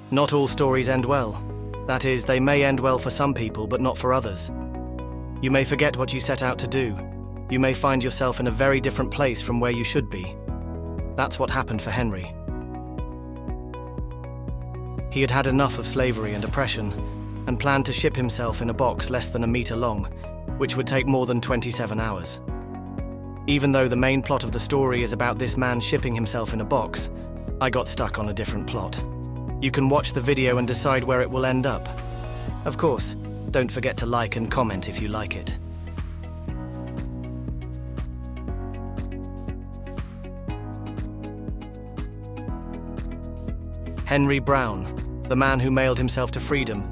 Not all stories end well. That is, they may end well for some people, but not for others. You may forget what you set out to do. You may find yourself in a very different place from where you should be. That's what happened for Henry. He had had enough of slavery and oppression, and planned to ship himself in a box less than a meter long, which would take more than 27 hours. Even though the main plot of the story is about this man shipping himself in a box, I got stuck on a different plot. You can watch the video and decide where it will end up. Of course, don't forget to like and comment if you like it. Henry Brown, the man who mailed himself to freedom,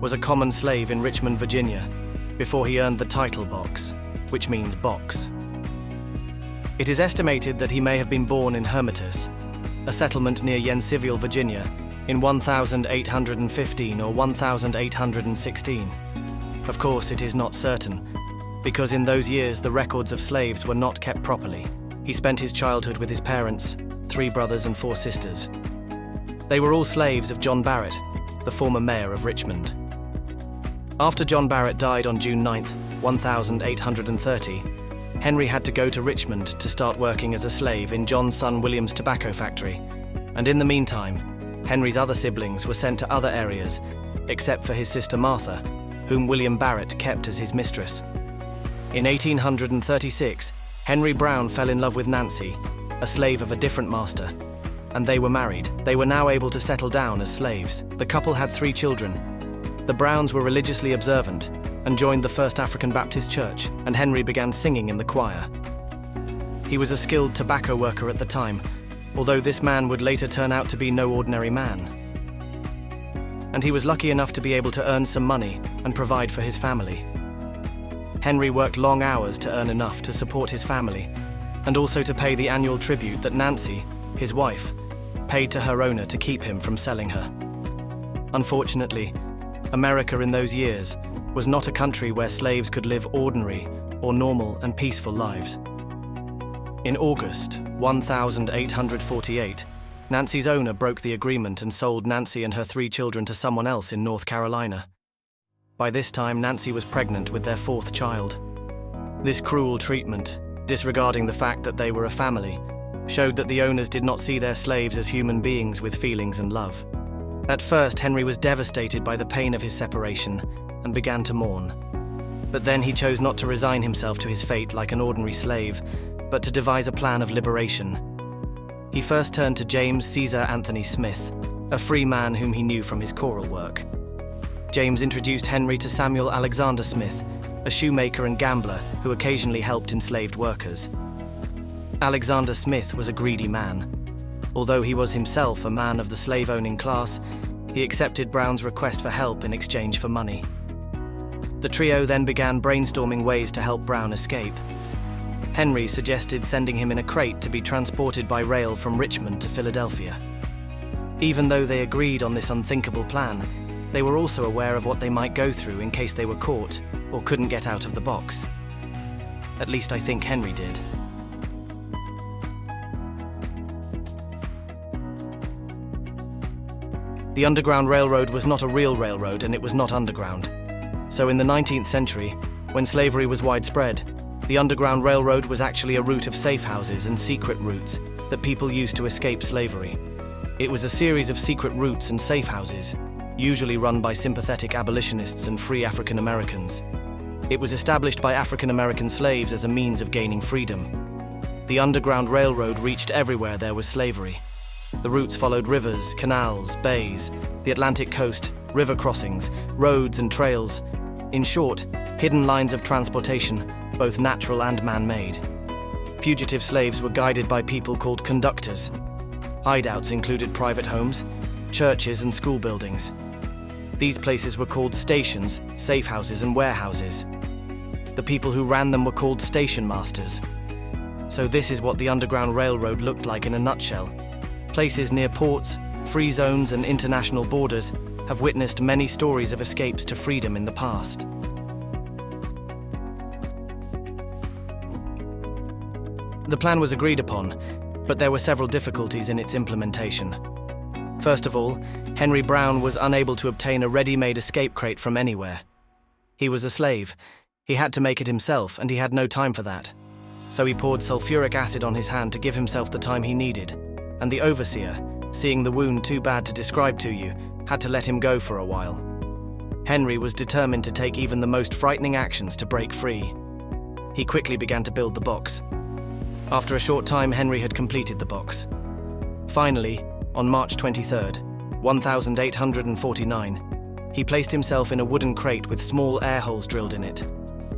was a common slave in Richmond, Virginia, before he earned the title Box, which means box. It is estimated that he may have been born in Hermitage, a settlement near Yennsville, Virginia, in 1815 or 1816. Of course, it is not certain, because in those years the records of slaves were not kept properly. He spent his childhood with his parents, 3 brothers and 4 sisters. They were all slaves of John Barrett, the former mayor of Richmond. After John Barrett died on June 9, 1830, Henry had to go to Richmond to start working as a slave in John's son William's tobacco factory, and in the meantime, Henry's other siblings were sent to other areas, except for his sister Martha, whom William Barrett kept as his mistress. In 1836, Henry Brown fell in love with Nancy, a slave of a different master, and they were married. They were now able to settle down as slaves. The couple had 3 children. The Browns were religiously observant and joined the First African Baptist Church, and Henry began singing in the choir. He was a skilled tobacco worker at the time, although this man would later turn out to be no ordinary man. And he was lucky enough to be able to earn some money and provide for his family. Henry worked long hours to earn enough to support his family, and also to pay the annual tribute that Nancy, his wife, paid to her owner to keep him from selling her. Unfortunately, America in those years was not a country where slaves could live ordinary or normal and peaceful lives. In August 1848, Nancy's owner broke the agreement and sold Nancy and her 3 children to someone else in North Carolina. By this time, Nancy was pregnant with their 4th child. This cruel treatment, disregarding the fact that they were a family, showed that the owners did not see their slaves as human beings with feelings and love. At first, Henry was devastated by the pain of his separation and began to mourn. But then he chose not to resign himself to his fate like an ordinary slave, but to devise a plan of liberation. He first turned to James Caesar Anthony Smith, a free man whom he knew from his choral work. James introduced Henry to Samuel Alexander Smith, a shoemaker and gambler who occasionally helped enslaved workers. Alexander Smith was a greedy man. Although he was himself a man of the slave-owning class, he accepted Brown's request for help in exchange for money. The trio then began brainstorming ways to help Brown escape. Henry suggested sending him in a crate to be transported by rail from Richmond to Philadelphia. Even though they agreed on this unthinkable plan, they were also aware of what they might go through in case they were caught or couldn't get out of the box. At least I think Henry did. The Underground Railroad was not a real railroad, and it was not underground. So in the 19th century, when slavery was widespread, the Underground Railroad was actually a route of safe houses and secret routes that people used to escape slavery. It was a series of secret routes and safe houses, usually run by sympathetic abolitionists and free African Americans. It was established by African American slaves as a means of gaining freedom. The Underground Railroad reached everywhere there was slavery. The routes followed rivers, canals, bays, the Atlantic coast, river crossings, roads and trails. In short, hidden lines of transportation, both natural and man-made. Fugitive slaves were guided by people called conductors. Hideouts included private homes, churches and school buildings. These places were called stations, safe houses and warehouses. The people who ran them were called station masters. So this is what the Underground Railroad looked like in a nutshell. Places near ports, free zones and international borders have witnessed many stories of escapes to freedom in the past. The plan was agreed upon, but there were several difficulties in its implementation. First of all, Henry Brown was unable to obtain a ready-made escape crate from anywhere. He was a slave. He had to make it himself, and he had no time for that. So he poured sulfuric acid on his hand to give himself the time he needed, and the overseer, seeing the wound too bad to describe to you, had to let him go for a while. Henry was determined to take even the most frightening actions to break free. He quickly began to build the box. After a short time, Henry had completed the box. Finally, on March 23rd, 1849, he placed himself in a wooden crate with small air holes drilled in it.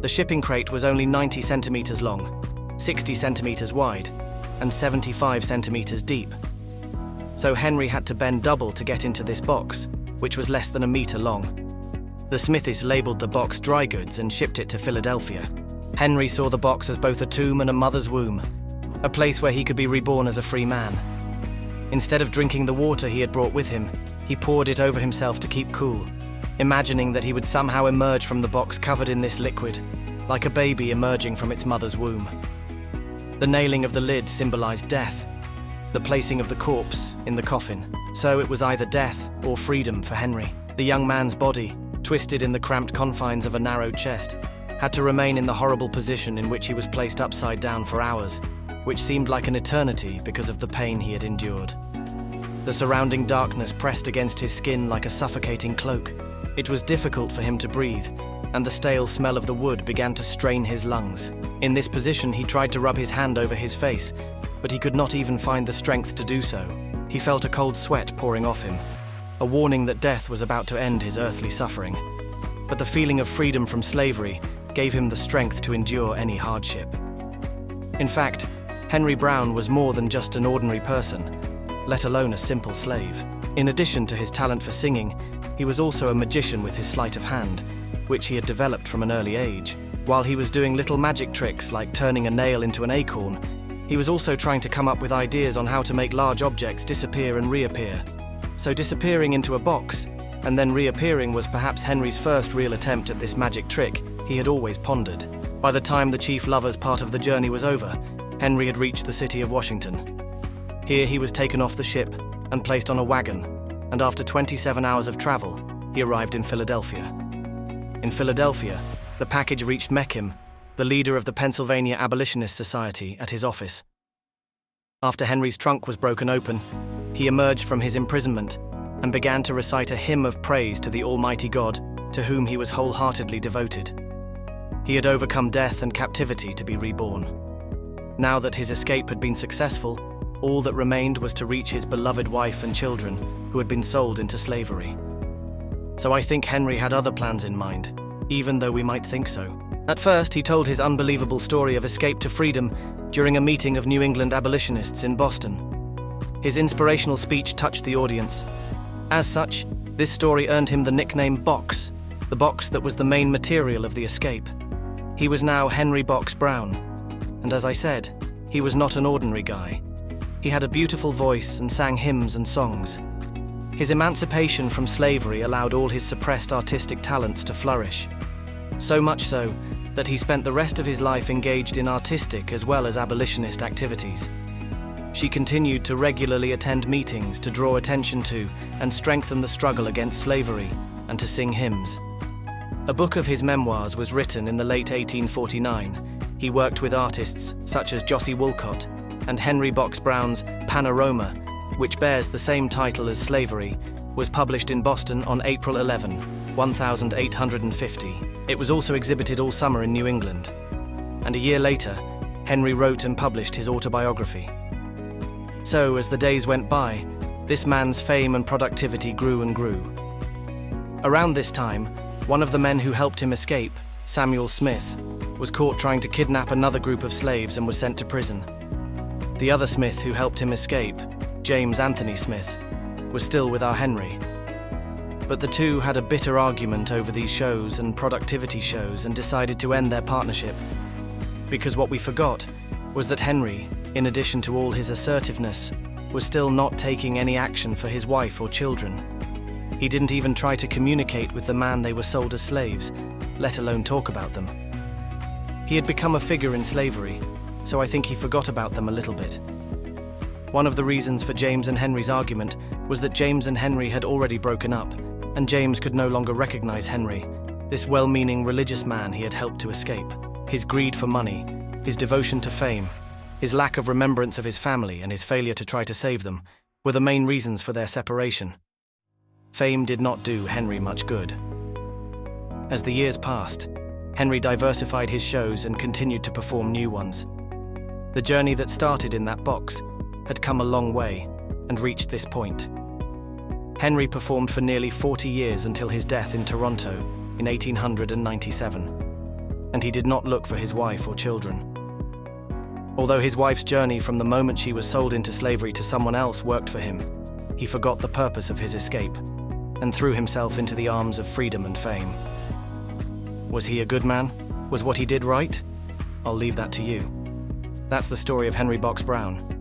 The shipping crate was only 90 centimeters long, 60 centimeters wide, and 75 centimeters deep. So Henry had to bend double to get into this box, which was less than a meter long. The smithies labeled the box dry goods and shipped it to Philadelphia. Henry saw the box as both a tomb and a mother's womb, a place where he could be reborn as a free man. Instead of drinking the water he had brought with him, he poured it over himself to keep cool, imagining that he would somehow emerge from the box covered in this liquid, like a baby emerging from its mother's womb. The nailing of the lid symbolized death, the placing of the corpse in the coffin. So it was either death or freedom for Henry. The young man's body, twisted in the cramped confines of a narrow chest, had to remain in the horrible position in which he was placed upside down for hours, which seemed like an eternity because of the pain he had endured. The surrounding darkness pressed against his skin like a suffocating cloak. It was difficult for him to breathe, and the stale smell of the wood began to strain his lungs. In this position, he tried to rub his hand over his face, but he could not even find the strength to do so. He felt a cold sweat pouring off him, a warning that death was about to end his earthly suffering. But the feeling of freedom from slavery gave him the strength to endure any hardship. In fact, Henry Brown was more than just an ordinary person, let alone a simple slave. In addition to his talent for singing, he was also a magician with his sleight of hand, which he had developed from an early age. While he was doing little magic tricks like turning a nail into an acorn, he was also trying to come up with ideas on how to make large objects disappear and reappear. So disappearing into a box and then reappearing was perhaps Henry's first real attempt at this magic trick he had always pondered. By the time the chief lover's part of the journey was over, Henry had reached the city of Washington. Here he was taken off the ship and placed on a wagon, and after 27 hours of travel, he arrived in Philadelphia. In Philadelphia, the package reached Meckham, the leader of the Pennsylvania Abolitionist Society, at his office. After Henry's trunk was broken open, he emerged from his imprisonment and began to recite a hymn of praise to the Almighty God, to whom he was wholeheartedly devoted. He had overcome death and captivity to be reborn. Now that his escape had been successful, all that remained was to reach his beloved wife and children, who had been sold into slavery. So I think Henry had other plans in mind, even though we might think so. At first, he told his unbelievable story of escape to freedom during a meeting of New England abolitionists in Boston. His inspirational speech touched the audience. As such, this story earned him the nickname Box, the box that was the main material of the escape. He was now Henry Box Brown, and as I said, he was not an ordinary guy. He had a beautiful voice and sang hymns and songs. His emancipation from slavery allowed all his suppressed artistic talents to flourish. So much so that he spent the rest of his life engaged in artistic as well as abolitionist activities. She continued to regularly attend meetings to draw attention to and strengthen the struggle against slavery and to sing hymns. A book of his memoirs was written in the late 1849. He worked with artists such as Jossie Woolcott, and Henry Box Brown's Panorama, which bears the same title as Slavery, was published in Boston on April 11, 1850. It was also exhibited all summer in New England. And a year later, Henry wrote and published his autobiography. So, as the days went by, this man's fame and productivity grew and grew. Around this time, one of the men who helped him escape, Samuel Smith, was caught trying to kidnap another group of slaves and was sent to prison. The other Smith who helped him escape, James Anthony Smith, was still with our Henry. But the two had a bitter argument over these shows and productivity shows and decided to end their partnership. Because what we forgot was that Henry, in addition to all his assertiveness, was still not taking any action for his wife or children. He didn't even try to communicate with the man they were sold as slaves, let alone talk about them. He had become a figure in slavery, so I think he forgot about them a little bit. One of the reasons for James and Henry's argument was that James and Henry had already broken up, and James could no longer recognize Henry, this well-meaning religious man he had helped to escape. His greed for money, his devotion to fame, his lack of remembrance of his family and his failure to try to save them were the main reasons for their separation. Fame did not do Henry much good. As the years passed, Henry diversified his shows and continued to perform new ones. The journey that started in that box had come a long way and reached this point. Henry performed for nearly 40 years until his death in Toronto in 1897, and he did not look for his wife or children. Although his wife's journey from the moment she was sold into slavery to someone else worked for him, he forgot the purpose of his escape and threw himself into the arms of freedom and fame. Was he a good man? Was what he did right? I'll leave that to you. That's the story of Henry Box Brown.